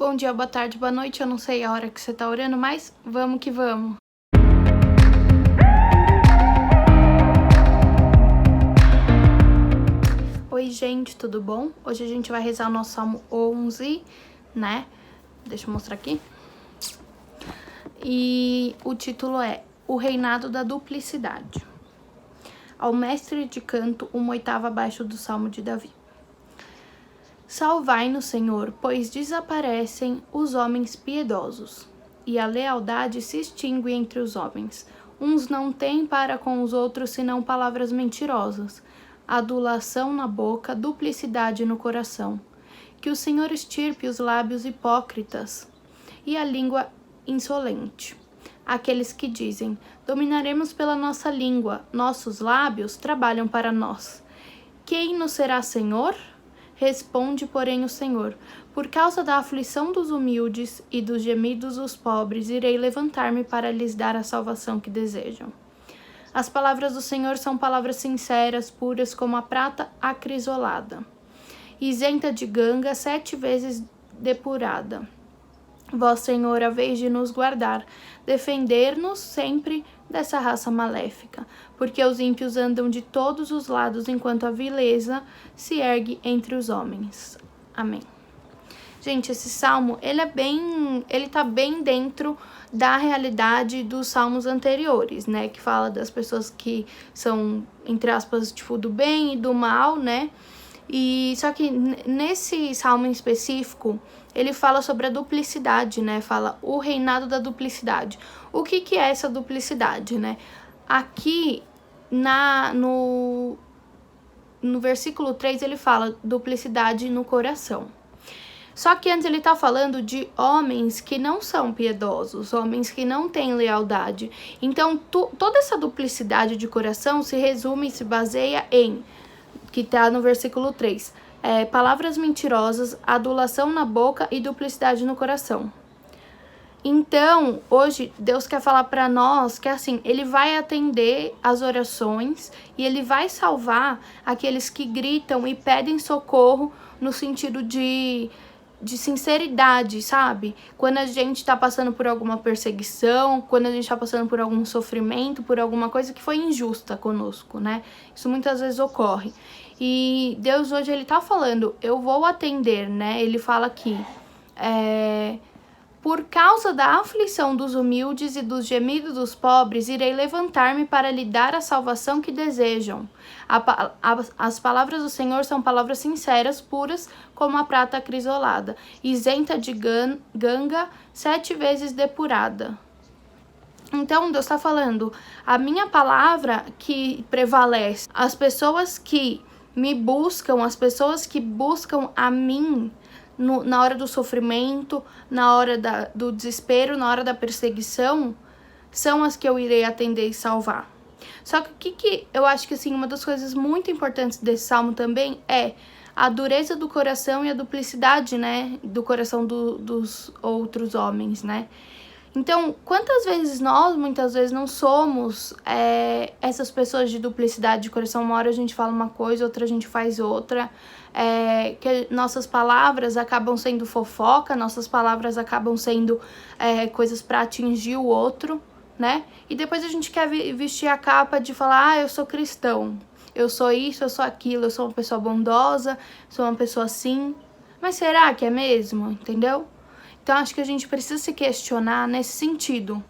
Bom dia, boa tarde, boa noite, eu não sei a hora que você tá orando, mas vamos que vamos. Oi, gente, tudo bom? Hoje a gente vai rezar o nosso Salmo 11, né? Deixa eu mostrar aqui. E o título é O Reinado da Duplicidade. Ao mestre de canto, uma oitava abaixo do Salmo de Davi. Salvai-nos, Senhor, pois desaparecem os homens piedosos, e a lealdade se extingue entre os homens. Uns não têm para com os outros senão palavras mentirosas, adulação na boca, duplicidade no coração. Que o Senhor extirpe os lábios hipócritas e a língua insolente. Aqueles que dizem, dominaremos pela nossa língua, nossos lábios trabalham para nós. Quem nos será Senhor? Responde, porém, o Senhor, por causa da aflição dos humildes e dos gemidos dos pobres, irei levantar-me para lhes dar a salvação que desejam. As palavras do Senhor são palavras sinceras, puras como a prata acrisolada, isenta de ganga, 7 vezes depurada. Vós, Senhor, haveis de nos guardar, defender-nos sempre dessa raça maléfica, porque os ímpios andam de todos os lados, enquanto a vileza se ergue entre os homens. Amém. Gente, esse salmo, ele tá bem dentro da realidade dos salmos anteriores, né? Que fala das pessoas que são, entre aspas, tipo, do bem e do mal, né? E só que nesse salmo em específico, ele fala sobre a duplicidade, né? Fala o reinado da duplicidade. O que é essa duplicidade, né? Aqui no versículo 3 ele fala duplicidade no coração. Só que antes ele tá falando de homens que não são piedosos, homens que não têm lealdade. Então toda essa duplicidade de coração se resume e se baseia em, que tá no versículo 3, palavras mentirosas, adulação na boca e duplicidade no coração. Então, hoje, Deus quer falar para nós que, assim, Ele vai atender as orações e Ele vai salvar aqueles que gritam e pedem socorro no sentido de sinceridade, sabe? Quando a gente tá passando por alguma perseguição, quando a gente tá passando por algum sofrimento, por alguma coisa que foi injusta conosco, né? Isso muitas vezes ocorre. E Deus hoje, Ele tá falando, eu vou atender, né? Ele fala aqui, por causa da aflição dos humildes e dos gemidos dos pobres, irei levantar-me para lhe dar a salvação que desejam. As palavras do Senhor são palavras sinceras, puras como a prata acrisolada, isenta de ganga, 7 vezes depurada. Então, Deus está falando, a minha palavra que prevalece, as pessoas que me buscam, as pessoas que buscam a mim, na hora do sofrimento, na hora do desespero, na hora da perseguição, são as que eu irei atender e salvar. Só que o que eu acho que, assim, uma das coisas muito importantes desse salmo também é a dureza do coração e a duplicidade, né, do coração dos outros homens, né? Então, quantas vezes nós, muitas vezes, não somos essas pessoas de duplicidade de coração? Uma hora a gente fala uma coisa, outra a gente faz outra, que nossas palavras acabam sendo fofoca, nossas palavras acabam sendo coisas para atingir o outro, né? E depois a gente quer vestir a capa de falar, eu sou cristão, eu sou isso, eu sou aquilo, eu sou uma pessoa bondosa, sou uma pessoa assim. Mas será que é mesmo? Entendeu? Então, acho que a gente precisa se questionar nesse sentido,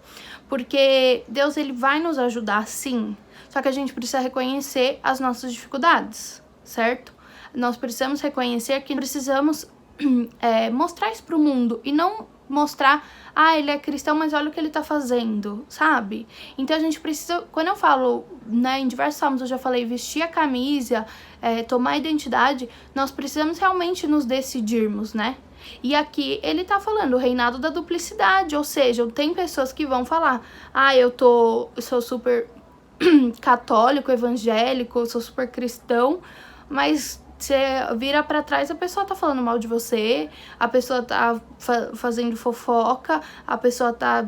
porque Deus, Ele vai nos ajudar, sim, só que a gente precisa reconhecer as nossas dificuldades, certo? Nós precisamos reconhecer que precisamos mostrar isso pro mundo e não mostrar, ele é cristão, mas olha o que ele tá fazendo, sabe? Então, a gente precisa, quando eu falo, né, em diversos salmos eu já falei, vestir a camisa, tomar a identidade, nós precisamos realmente nos decidirmos, né? E aqui ele tá falando o reinado da duplicidade, ou seja, tem pessoas que vão falar, eu sou super católico, evangélico, eu sou super cristão, mas você vira pra trás, a pessoa tá falando mal de você, a pessoa tá fazendo fofoca, a pessoa tá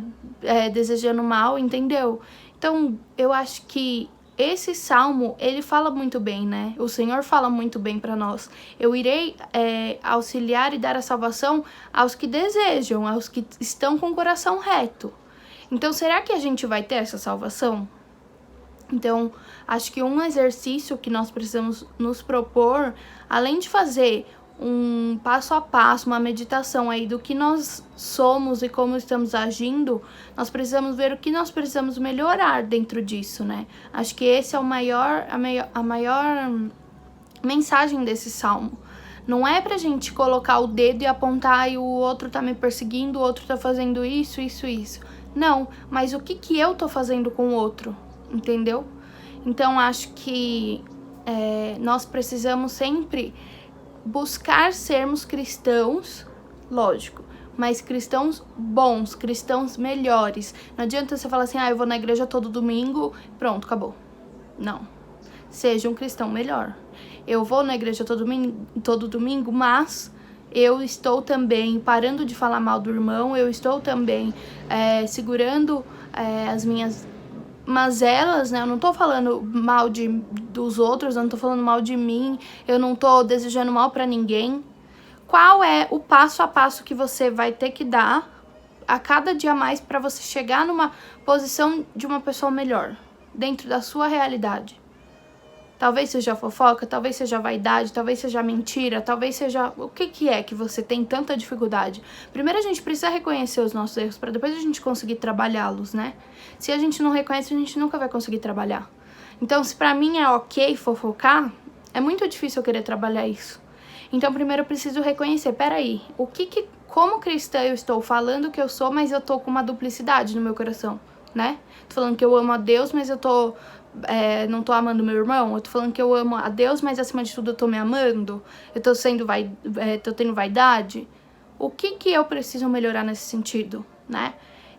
desejando mal, entendeu? Então, eu acho que esse salmo, ele fala muito bem, né? O Senhor fala muito bem para nós. Eu irei auxiliar e dar a salvação aos que desejam, aos que estão com o coração reto. Então, será que a gente vai ter essa salvação? Então, acho que um exercício que nós precisamos nos propor, além de fazer um passo a passo, uma meditação aí do que nós somos e como estamos agindo, nós precisamos ver o que nós precisamos melhorar dentro disso, né? Acho que esse é a maior mensagem desse salmo. Não é pra gente colocar o dedo e apontar e o outro tá me perseguindo, o outro tá fazendo isso. Não, mas o que eu tô fazendo com o outro, entendeu? Então, acho que nós precisamos sempre buscar sermos cristãos, lógico, mas cristãos bons, cristãos melhores. Não adianta você falar assim, eu vou na igreja todo domingo, pronto, acabou. Não. Seja um cristão melhor. Eu vou na igreja todo domingo, mas eu estou também parando de falar mal do irmão, eu estou também segurando as minhas mazelas, né? Eu não tô falando mal dos outros, eu não tô falando mal de mim, eu não tô desejando mal pra ninguém. Qual é o passo a passo que você vai ter que dar a cada dia mais pra você chegar numa posição de uma pessoa melhor, dentro da sua realidade? Talvez seja fofoca, talvez seja vaidade, talvez seja mentira, talvez seja... O que é que você tem tanta dificuldade? Primeiro a gente precisa reconhecer os nossos erros para depois a gente conseguir trabalhá-los, né? Se a gente não reconhece, a gente nunca vai conseguir trabalhar. Então, se pra mim é ok fofocar, é muito difícil eu querer trabalhar isso. Então, primeiro eu preciso reconhecer, peraí, como cristã eu estou falando que eu sou, mas eu tô com uma duplicidade no meu coração, né? Tô falando que eu amo a Deus, mas eu não tô amando meu irmão. Eu tô falando que eu amo a Deus, mas acima de tudo eu tô me amando. Eu tô tô tendo vaidade. O que eu preciso melhorar nesse sentido, né?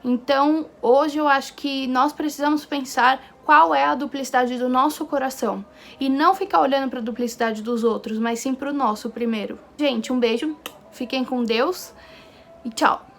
Então, hoje eu acho que nós precisamos pensar qual é a duplicidade do nosso coração. E não ficar olhando pra duplicidade dos outros, mas sim pro nosso primeiro. Gente, um beijo, fiquem com Deus e tchau!